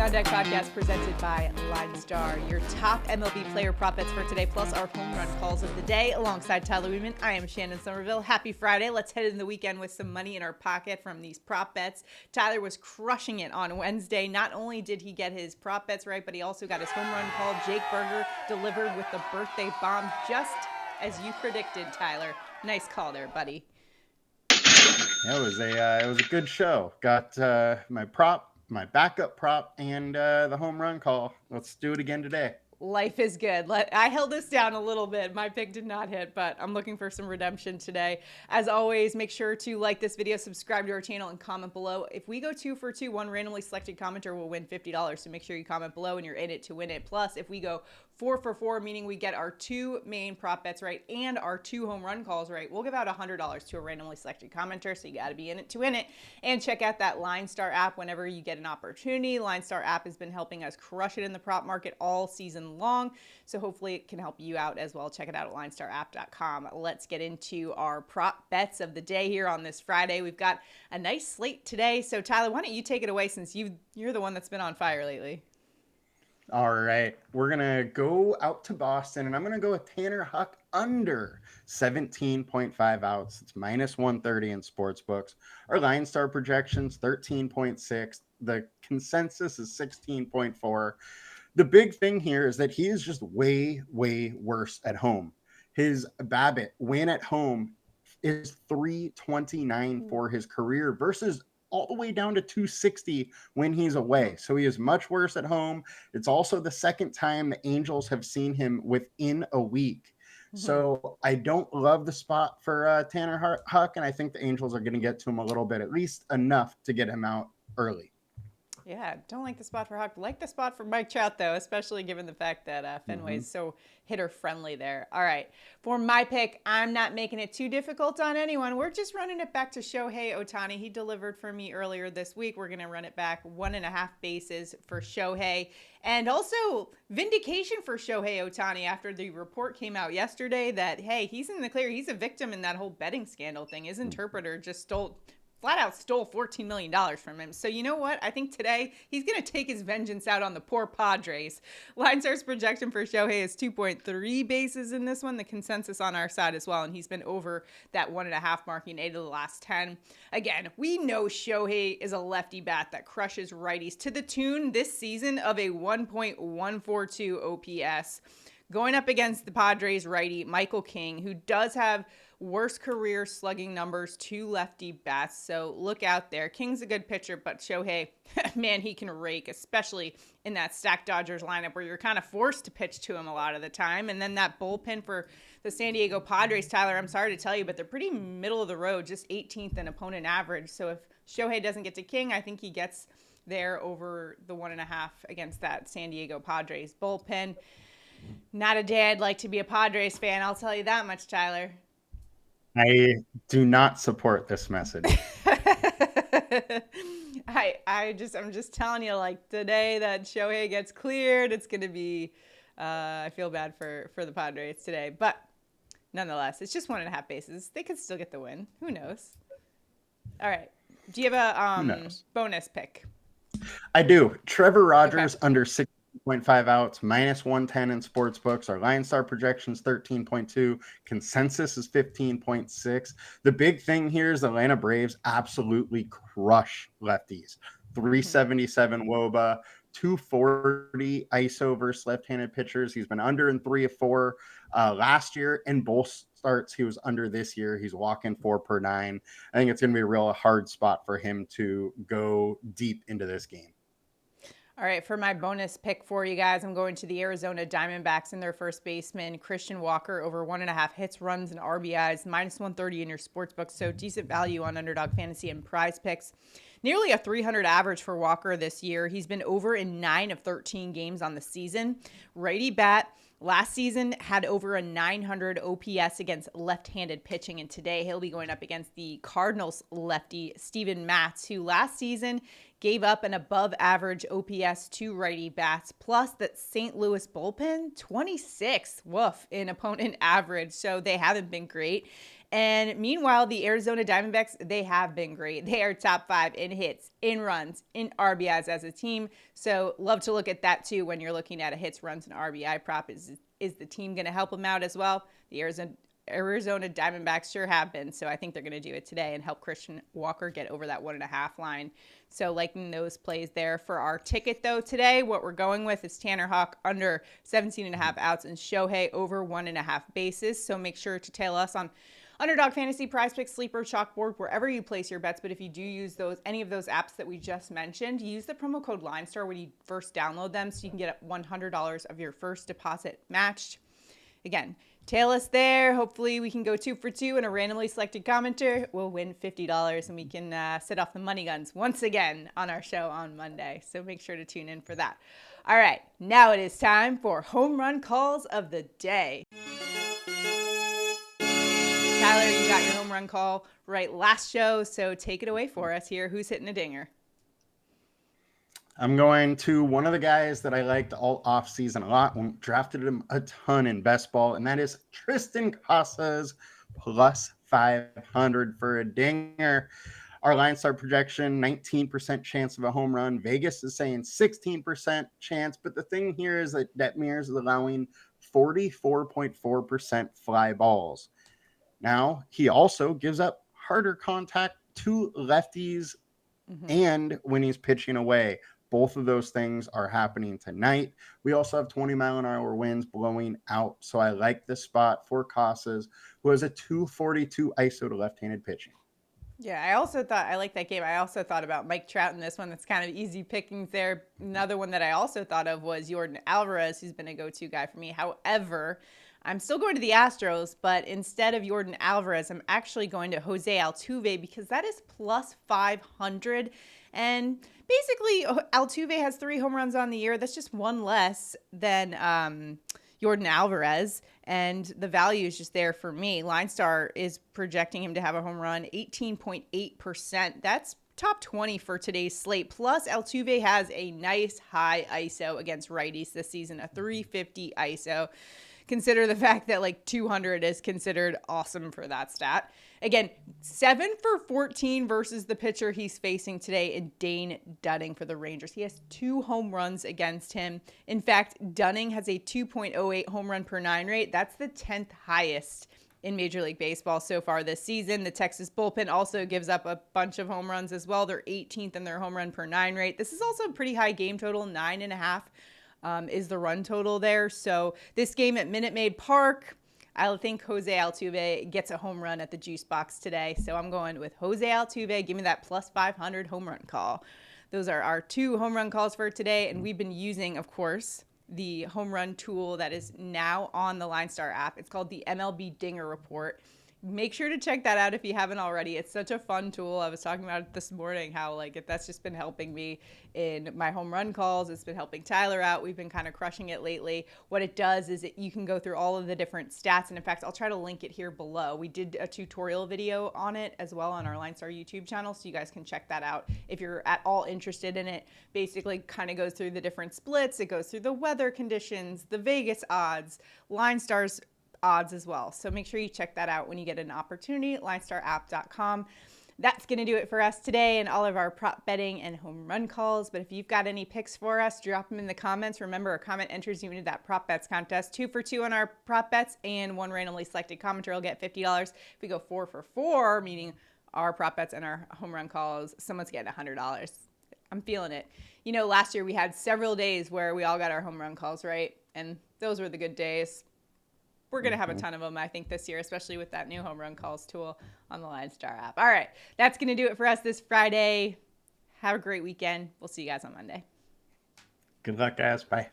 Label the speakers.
Speaker 1: On Deck podcast presented by LineStar, your top MLB player prop bets for today, plus our home run calls of the day. Alongside Tyler Wiemann, I am Shannon Sommerville. Happy Friday. Let's head into the weekend with some money in our pocket from these prop bets. Tyler was crushing it on Wednesday. Not only did he get his prop bets right, but he also got his home run call. Jake Berger delivered with the birthday bomb, just as you predicted, Tyler. Nice call there, buddy.
Speaker 2: Yeah, it was a good show. Got my prop, my backup prop, and the home run call. Let's do it again today.
Speaker 1: Life is good. I held this down a little bit. My pick did not hit, but I'm looking for some redemption today. As always, make sure to like this video, subscribe to our channel, and comment below. If we go 2 for 2, one randomly selected commenter will win $50. So make sure you comment below and you're in it to win it. Plus, if we go 4 for 4, meaning we get our 2 main prop bets right and our 2 home run calls right, we'll give out $100 to a randomly selected commenter. So you got to be in it to win it. And check out that LineStar app whenever you get an opportunity. LineStar app has been helping us crush it in the prop market all season long. So hopefully it can help you out as well. Check it out at linestarapp.com. Let's get into our prop bets of the day here on this Friday. We've got a nice slate today. So Tyler, why don't you take it away since you're the one that's been on fire lately?
Speaker 2: All right, we're going to go out to Boston, and I'm going to go with Tanner Houck under 17.5 outs. It's minus 130 in sports books. Our LineStar projections, 13.6. The consensus is 16.4. The big thing here is that he is just way, way worse at home. His BABIP win at home is 329 for his career versus all the way down to 260 when he's away. So he is much worse at home. It's also the second time the Angels have seen him within a week. So I don't love the spot for Tanner Houck, and I think the Angels are going to get to him a little bit, at least enough to get him out early.
Speaker 1: Yeah, don't like the spot for Houck. Like the spot for Mike Trout, though, especially given the fact that Fenway is so hitter-friendly there. All right, for my pick, I'm not making it too difficult on anyone. We're just running it back to Shohei Ohtani. He delivered for me earlier this week. We're going to run it back 1.5 bases for Shohei. And also vindication for Shohei Ohtani after the report came out yesterday that, hey, he's in the clear. He's a victim in that whole betting scandal thing. His interpreter just flat out stole $14 million from him. So you know what? I think today he's going to take his vengeance out on the poor Padres. LineStar's projection for Shohei is 2.3 bases in this one. The consensus on our side as well. And he's been over that 1.5 mark in 8 of the last 10. Again, we know Shohei is a lefty bat that crushes righties to the tune this season of a 1.142 OPS. Going up against the Padres righty, Michael King, who does have worst career slugging numbers to lefty bats. So look out there. King's a good pitcher, but Shohei, man, he can rake, especially in that stacked Dodgers lineup where you're kind of forced to pitch to him a lot of the time. And then that bullpen for the San Diego Padres, Tyler, I'm sorry to tell you, but they're pretty middle of the road, just 18th in opponent average. So if Shohei doesn't get to King, I think he gets there over the 1.5 against that San Diego Padres bullpen. Not a day I'd like to be a Padres fan, I'll tell you that much, Tyler.
Speaker 2: I do not support this message.
Speaker 1: I'm just telling you, like, today that Shohei gets cleared, it's going to be, I feel bad for the Padres today. But nonetheless, it's just 1.5 bases. They could still get the win. Who knows? All right. Do you have a bonus pick?
Speaker 2: I do. Trevor Rogers under 6.5 outs, minus 110 in sports books. Our LineStar projections 13.2. Consensus is 15.6. The big thing here is the Atlanta Braves absolutely crush lefties. 377 WOBA, 240 ISO versus left-handed pitchers. He's been under in 3 of 4 last year. In both starts, he was under this year. He's walking 4 per 9. I think it's going to be a real hard spot for him to go deep into this game.
Speaker 1: All right, for my bonus pick for you guys, I'm going to the Arizona Diamondbacks and their first baseman, Christian Walker, over 1.5 hits, runs, and RBIs, minus 130 in your sportsbook. So decent value on Underdog Fantasy and PrizePicks. Nearly a 300 average for Walker this year. He's been over in 9 of 13 games on the season. Righty bat. Last season had over a 900 OPS against left-handed pitching, and today he'll be going up against the Cardinals lefty Steven Matz, who last season gave up an above-average OPS to righty bats, plus that St. Louis bullpen, 26th, in opponent average, so they haven't been great. And meanwhile, the Arizona Diamondbacks, they have been great. They are top 5 in hits, in runs, in RBIs as a team. So love to look at that too when you're looking at a hits, runs, and RBI prop. Is the team going to help them out as well? The Arizona Diamondbacks sure have been. So I think they're going to do it today and help Christian Walker get over that 1.5 line. So liking those plays there. For our ticket though today, what we're going with is Tanner Houck under 17.5 outs and Shohei over 1.5 bases. So make sure to tail us on Underdog Fantasy, PrizePicks, Sleeper, Chalkboard, wherever you place your bets. But if you do use any of those apps that we just mentioned, use the promo code LineStar when you first download them so you can get $100 of your first deposit matched. Again, tail us there. Hopefully we can go 2 for 2 and a randomly selected commenter will win $50 and we can set off the money guns once again on our show on Monday. So make sure to tune in for that. All right, now it is time for home run calls of the day. Tyler, you got your home run call right last show, so take it away for us here. Who's hitting a dinger?
Speaker 2: I'm going to one of the guys that I liked all offseason a lot, drafted him a ton in best ball, and that is Triston Casas plus 500 for a dinger. Our LineStar projection, 19% chance of a home run. Vegas is saying 16% chance, but the thing here is that Detmers is allowing 44.4% fly balls. Now, he also gives up harder contact to lefties and when he's pitching away. Both of those things are happening tonight. We also have 20-mile-an-hour winds blowing out, so I like this spot for Casas, who has a 242 ISO to left-handed pitching.
Speaker 1: Yeah, I like that game. I also thought about Mike Trout in this one. That's kind of easy pickings there. Another one that I also thought of was Yordan Alvarez, who's been a go-to guy for me. However, I'm still going to the Astros, but instead of Yordan Alvarez, I'm actually going to Jose Altuve because that is plus 500. And basically, Altuve has 3 home runs on the year. That's just one less than Yordan Alvarez, and the value is just there for me. LineStar is projecting him to have a home run, 18.8%. That's top 20 for today's slate. Plus, Altuve has a nice high ISO against righties this season, a 350 ISO. Consider the fact that like 200 is considered awesome for that stat. Again, 7 for 14 versus the pitcher he's facing today in Dane Dunning for the Rangers. He has 2 home runs against him. In fact, Dunning has a 2.08 home run per 9 rate. That's the 10th highest in Major League Baseball so far this season. The Texas bullpen also gives up a bunch of home runs as well. They're 18th in their home run per 9 rate. This is also a pretty high game total, 9.5. Is the run total there. So this game at Minute Maid Park, I think Jose Altuve gets a home run at the juice box today. So I'm going with Jose Altuve. Give me that plus 500 home run call. Those are our 2 home run calls for today. And we've been using, of course, the home run tool that is now on the LineStar app. It's called the MLB Dinger Report. Make sure to check that out if you haven't already. It's such a fun tool. I was talking about it this morning, how that's just been helping me in my home run calls. It's been helping Tyler out. We've been kind of crushing it lately. What it does is you can go through all of the different stats. And in fact, I'll try to link it here below. We did a tutorial video on it as well on our LineStar YouTube channel, so you guys can check that out if you're at all interested in it. Basically kind of goes through the different splits. It goes through the weather conditions, the Vegas odds, LineStar's odds as well. So make sure you check that out when you get an opportunity at linestarapp.com. That's going to do it for us today and all of our prop betting and home run calls. But if you've got any picks for us, drop them in the comments. Remember, a comment enters you into that prop bets contest. 2 for 2 on our prop bets, and 1 randomly selected commenter will get $50. If we go 4 for 4, meaning our prop bets and our home run calls, someone's getting $100. I'm feeling it. You know, last year we had several days where we all got our home run calls right, and those were the good days. We're going to have a ton of them, I think, this year, especially with that new home run calls tool on the LineStar app. All right, that's going to do it for us this Friday. Have a great weekend. We'll see you guys on Monday.
Speaker 2: Good luck, guys. Bye.